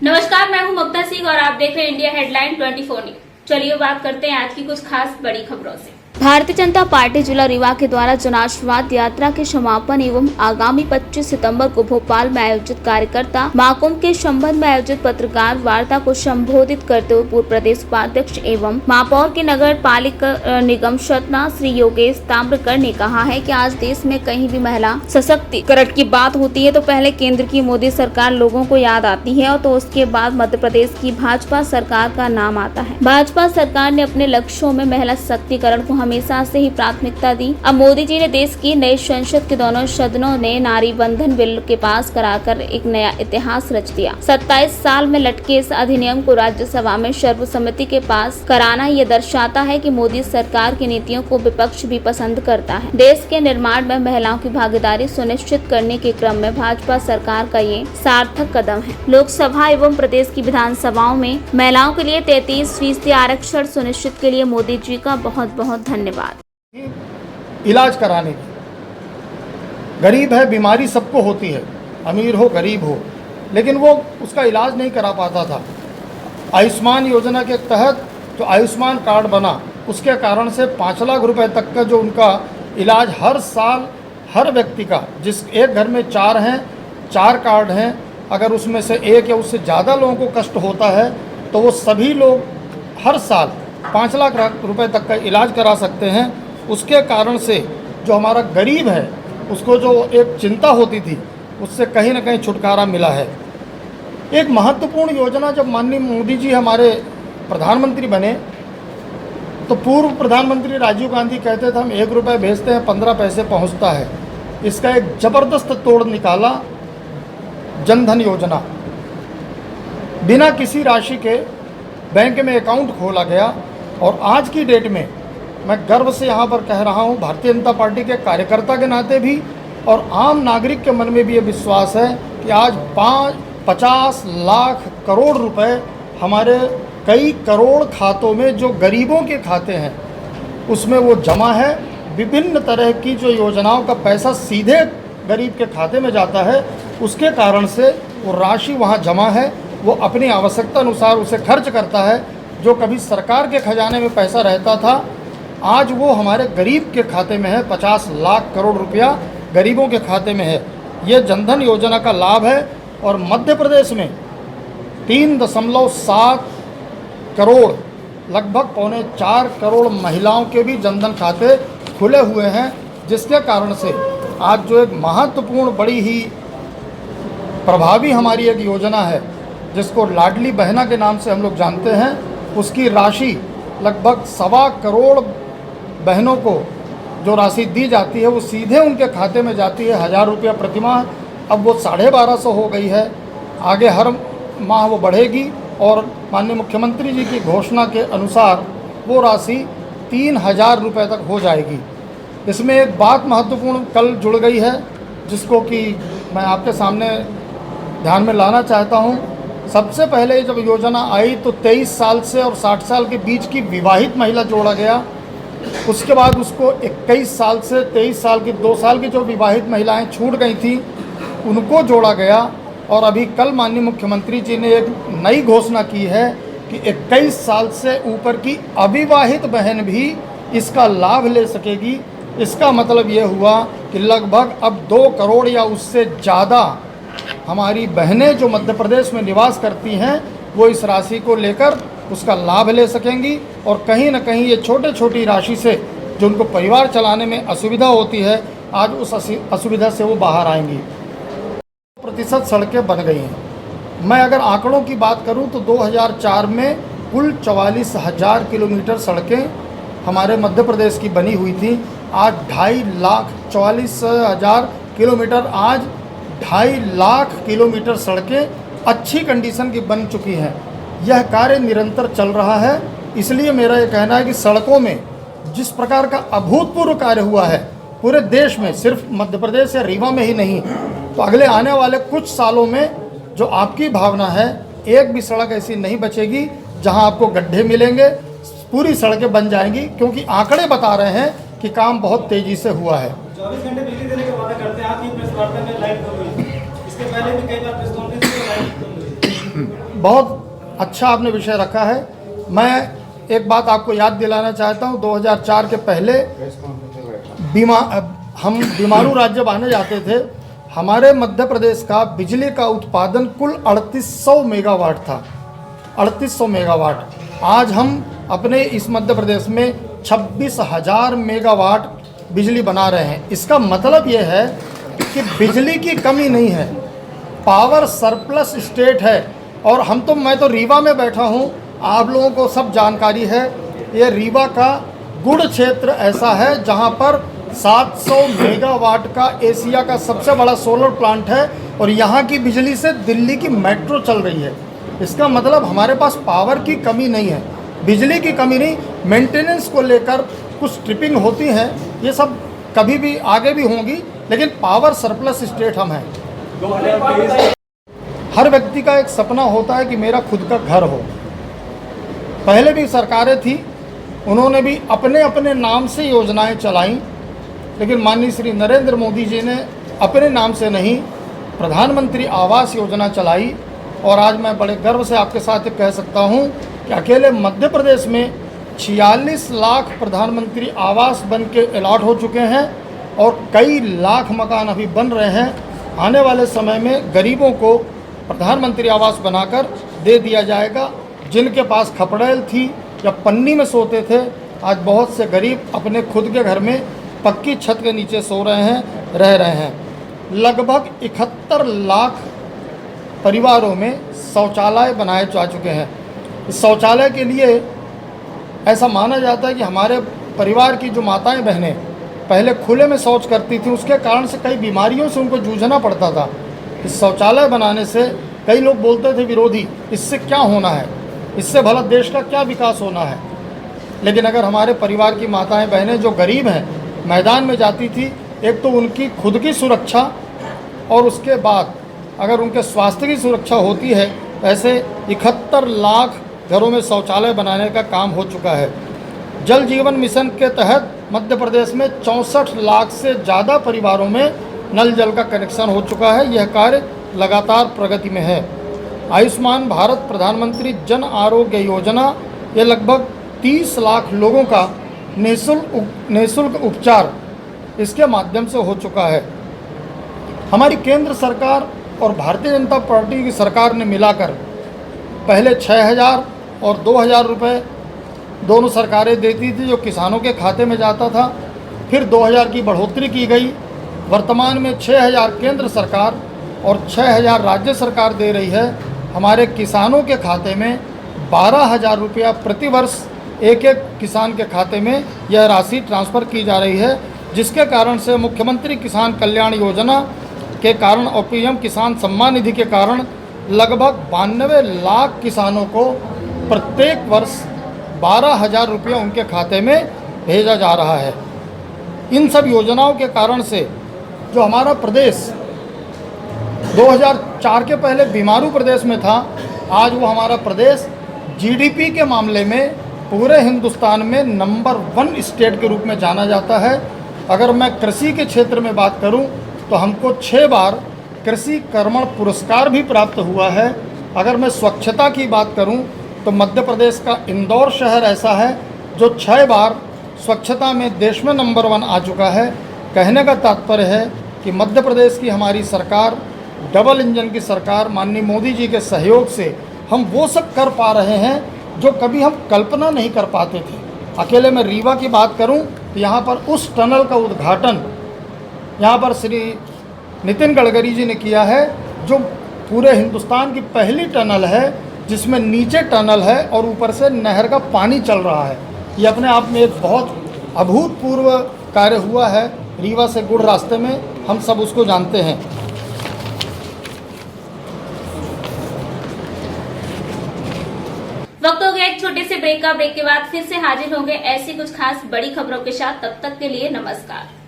नमस्कार, मैं हूं ममता सिंह और आप देख रहे हैं इंडिया हेडलाइन 24 न्यूज। चलिए बात करते हैं आज की कुछ खास बड़ी खबरों से। भारतीय जनता पार्टी जिला रीवा के द्वारा जनाशीर्वाद यात्रा के समापन एवं आगामी 25 सितंबर को भोपाल में आयोजित कार्यकर्ता महाकुंभ के संबंध में आयोजित पत्रकार वार्ता को संबोधित करते हुए पूर्व प्रदेश उपाध्यक्ष एवं महापौर के नगर पालिका निगम सतना श्री योगेश ताम्रकर ने कहा है कि आज देश में कहीं भी महिला सशक्तिकरण की बात होती है तो पहले केंद्र की मोदी सरकार लोगों को याद आती है और तो उसके बाद मध्य प्रदेश की भाजपा सरकार का नाम आता है। भाजपा सरकार ने अपने लक्ष्यों में महिला सशक्तिकरण को हमेशा से ही प्राथमिकता दी। अब मोदी जी ने देश की नई संसद के दोनों सदनों ने नारी बंधन बिल के पास कराकर एक नया इतिहास रच दिया। 27 साल में लटके इस अधिनियम को राज्यसभा में सर्वसम्मति के पास कराना ये दर्शाता है कि मोदी सरकार की नीतियों को विपक्ष भी पसंद करता है। देश के निर्माण में महिलाओं की भागीदारी सुनिश्चित करने के क्रम में भाजपा सरकार का ये सार्थक कदम है। लोकसभा एवं प्रदेश की विधानसभाओं में महिलाओं के लिए 33% आरक्षण सुनिश्चित के लिए मोदी जी का बहुत बहुत धन्यवाद। इलाज कराने की, गरीब है, बीमारी सबको होती है, अमीर हो गरीब हो, लेकिन वो उसका इलाज नहीं करा पाता था। आयुष्मान योजना के तहत जो आयुष्मान कार्ड बना उसके कारण से 5 लाख रुपए तक का जो उनका इलाज हर साल हर व्यक्ति का, जिस एक घर में 4 हैं, 4 कार्ड हैं, अगर उसमें से एक या उससे ज़्यादा लोगों को कष्ट होता है तो वो सभी लोग हर साल 5 लाख रुपए तक का इलाज करा सकते हैं। उसके कारण से जो हमारा गरीब है उसको जो एक चिंता होती थी उससे कहीं ना कहीं छुटकारा मिला है। एक महत्वपूर्ण योजना जब माननीय मोदी जी हमारे प्रधानमंत्री बने तो पूर्व प्रधानमंत्री राजीव गांधी कहते थे हम 1 रुपये भेजते हैं 15 पैसे पहुंचता है। इसका एक ज़बरदस्त तोड़ निकाला जनधन योजना। बिना किसी राशि के बैंक में अकाउंट खोला गया और आज की डेट में मैं गर्व से यहाँ पर कह रहा हूँ, भारतीय जनता पार्टी के कार्यकर्ता के नाते भी और आम नागरिक के मन में भी ये विश्वास है कि आज 50 लाख करोड़ रुपए हमारे कई करोड़ खातों में जो गरीबों के खाते हैं उसमें वो जमा है। विभिन्न तरह की जो योजनाओं का पैसा सीधे गरीब के खाते में जाता है, उसके कारण से वो राशि वहाँ जमा है, वो अपनी आवश्यकता अनुसार उसे खर्च करता है। जो कभी सरकार के खजाने में पैसा रहता था आज वो हमारे गरीब के खाते में है। 50 लाख करोड़ रुपया गरीबों के खाते में है। ये जनधन योजना का लाभ है और मध्य प्रदेश में 3.7 करोड़ लगभग 3.25 करोड़ महिलाओं के भी जनधन खाते खुले हुए हैं, जिसके कारण से आज जो एक महत्वपूर्ण बड़ी ही प्रभावी हमारी एक योजना है जिसको लाडली बहना के नाम से हम लोग जानते हैं, उसकी राशि लगभग 1.25 करोड़ बहनों को जो राशि दी जाती है वो सीधे उनके खाते में जाती है। 1000 रुपया प्रतिमाह, अब वो 1250 हो गई है। आगे हर माह वो बढ़ेगी और माननीय मुख्यमंत्री जी की घोषणा के अनुसार वो राशि 3000 रुपये तक हो जाएगी। इसमें एक बात महत्वपूर्ण कल जुड़ गई है जिसको कि मैं आपके सामने ध्यान में लाना चाहता हूँ। सबसे पहले जब योजना आई तो 23 साल से और 60 साल के बीच की विवाहित महिला जोड़ा गया। उसके बाद उसको 21 साल से 23 साल की 2 साल की जो विवाहित महिलाएं छूट गई थी उनको जोड़ा गया। और अभी कल माननीय मुख्यमंत्री जी ने एक नई घोषणा की है कि 21 साल से ऊपर की अविवाहित बहन भी इसका लाभ ले सकेगी। इसका मतलब ये हुआ कि लगभग अब 2 करोड़ या उससे ज़्यादा हमारी बहनें जो मध्य प्रदेश में निवास करती हैं वो इस राशि को लेकर उसका लाभ ले सकेंगी और कहीं ना कहीं ये छोटी राशि से जो उनको परिवार चलाने में असुविधा होती है आज उस असुविधा से वो बाहर आएंगी। 100% सड़कें बन गई हैं। मैं अगर आंकड़ों की बात करूं तो 2004 में कुल 44,000 किलोमीटर सड़कें हमारे मध्य प्रदेश की बनी हुई थी। आज 2,44,000 किलोमीटर, आज 2.5 लाख किलोमीटर सड़कें अच्छी कंडीशन की बन चुकी हैं। यह कार्य निरंतर चल रहा है। इसलिए मेरा ये कहना है कि सड़कों में जिस प्रकार का अभूतपूर्व कार्य हुआ है पूरे देश में, सिर्फ मध्य प्रदेश या रीवा में ही नहीं, तो अगले आने वाले कुछ सालों में जो आपकी भावना है एक भी सड़क ऐसी नहीं बचेगी जहां आपको गड्ढे मिलेंगे। पूरी सड़कें बन जाएंगी क्योंकि आंकड़े बता रहे हैं कि काम बहुत तेजी से हुआ है। 24 घंटे बिजली देने के वादा करते हैं आप, प्रेस वार्ता में लाइट कम हुई, इसके पहले भी कई बार प्रेस कॉन्फ्रेंस में लाइट कम हुई। बहुत अच्छा आपने विषय रखा है। मैं एक बात आपको याद दिलाना चाहता हूँ, 2004 के पहले हम बीमारू राज्य माने जाते थे। हमारे मध्य प्रदेश का बिजली का उत्पादन कुल 3800 मेगावाट था, 3800 मेगावाट। आज हम अपने इस मध्य प्रदेश में 26,000 मेगावाट बिजली बना रहे हैं। इसका मतलब ये है कि बिजली की कमी नहीं है, पावर सरप्लस स्टेट है। और मैं तो रीवा में बैठा हूँ, आप लोगों को सब जानकारी है। ये रीवा का गुड़ क्षेत्र ऐसा है जहाँ पर 700 मेगावाट का एशिया का सबसे बड़ा सोलर प्लांट है और यहाँ की बिजली से दिल्ली की मेट्रो चल रही है। इसका मतलब हमारे पास पावर की कमी नहीं है, बिजली की कमी नहीं। मेंटेनेंस को लेकर कुछ ट्रिपिंग होती है, ये सब कभी भी आगे भी होंगी, लेकिन पावर सरप्लस स्टेट हम हैं। हर व्यक्ति का एक सपना होता है कि मेरा खुद का घर हो। पहले भी सरकारें थी, उन्होंने भी अपने अपने नाम से योजनाएं चलाईं, लेकिन माननीय श्री नरेंद्र मोदी जी ने अपने नाम से नहीं, प्रधानमंत्री आवास योजना चलाई। और आज मैं बड़े गर्व से आपके साथ कह सकता हूं कि अकेले मध्य प्रदेश में 46 लाख प्रधानमंत्री आवास बन के अलॉट हो चुके हैं और कई लाख मकान अभी बन रहे हैं। आने वाले समय में गरीबों को प्रधानमंत्री आवास बनाकर दे दिया जाएगा। जिनके पास खपड़ेल थी या पन्नी में सोते थे, आज बहुत से गरीब अपने खुद के घर में पक्की छत के नीचे सो रहे हैं, रह रहे हैं। लगभग 71 लाख परिवारों में शौचालय बनाए जा चुके हैं। इस शौचालय के लिए ऐसा माना जाता है कि हमारे परिवार की जो माताएं बहनें पहले खुले में शौच करती थी, उसके कारण से कई बीमारियों से उनको जूझना पड़ता था। इस शौचालय बनाने से कई लोग बोलते थे विरोधी, इससे क्या होना है, इससे भला देश का क्या विकास होना है। लेकिन अगर हमारे परिवार की माताएं बहनें जो गरीब हैं मैदान में जाती थी, एक तो उनकी खुद की सुरक्षा और उसके बाद अगर उनके स्वास्थ्य की सुरक्षा होती है, ऐसे 71 लाख घरों में शौचालय बनाने का काम हो चुका है। जल जीवन मिशन के तहत मध्य प्रदेश में 64 लाख से ज़्यादा परिवारों में नल जल का कनेक्शन हो चुका है। यह कार्य लगातार प्रगति में है। आयुष्मान भारत प्रधानमंत्री जन आरोग्य योजना, ये लगभग 30 लाख लोगों का निःशुल्क उपचार इसके माध्यम से हो चुका है। हमारी केंद्र सरकार और भारतीय जनता पार्टी की सरकार ने मिलाकर पहले 6,000 और 2,000 रुपये दोनों सरकारें देती थी, जो किसानों के खाते में जाता था। फिर 2,000 की बढ़ोतरी की गई। वर्तमान में 6,000 केंद्र सरकार और 6,000 राज्य सरकार दे रही है। हमारे किसानों के खाते में 12,000 रुपया प्रतिवर्ष एक एक किसान के खाते में यह राशि ट्रांसफ़र की जा रही है, जिसके कारण से मुख्यमंत्री किसान कल्याण योजना के कारण और पीएम किसान सम्मान निधि के कारण लगभग 92 लाख किसानों को प्रत्येक वर्ष 12,000 रुपये उनके खाते में भेजा जा रहा है। इन सब योजनाओं के कारण से जो हमारा प्रदेश 2004 के पहले बीमारू प्रदेश में था, आज वो हमारा प्रदेश जीडीपी के मामले में पूरे हिंदुस्तान में नंबर 1 स्टेट के रूप में जाना जाता है। अगर मैं कृषि के क्षेत्र में बात करूं तो हमको 6 बार कृषि कर्मण पुरस्कार भी प्राप्त हुआ है। अगर मैं स्वच्छता की बात करूं तो मध्य प्रदेश का इंदौर शहर ऐसा है जो 6 बार स्वच्छता में देश में नंबर 1 आ चुका है। कहने का तात्पर्य है कि मध्य प्रदेश की हमारी सरकार, डबल इंजन की सरकार, माननीय मोदी जी के सहयोग से हम वो सब कर पा रहे हैं जो कभी हम कल्पना नहीं कर पाते थे। अकेले मैं रीवा की बात करूं तो यहाँ पर उस टनल का उद्घाटन यहाँ पर श्री नितिन गडकरी जी ने किया है, जो पूरे हिंदुस्तान की पहली टनल है जिसमें नीचे टनल है और ऊपर से नहर का पानी चल रहा है। ये अपने आप में एक बहुत अभूतपूर्व कार्य हुआ है रीवा से गुड़ रास्ते में, हम सब उसको जानते हैं। वक्त हो गया एक छोटे से ब्रेक का। ब्रेक के बाद फिर से हाजिर होंगे ऐसी कुछ खास बड़ी खबरों के साथ। तब तक के लिए नमस्कार।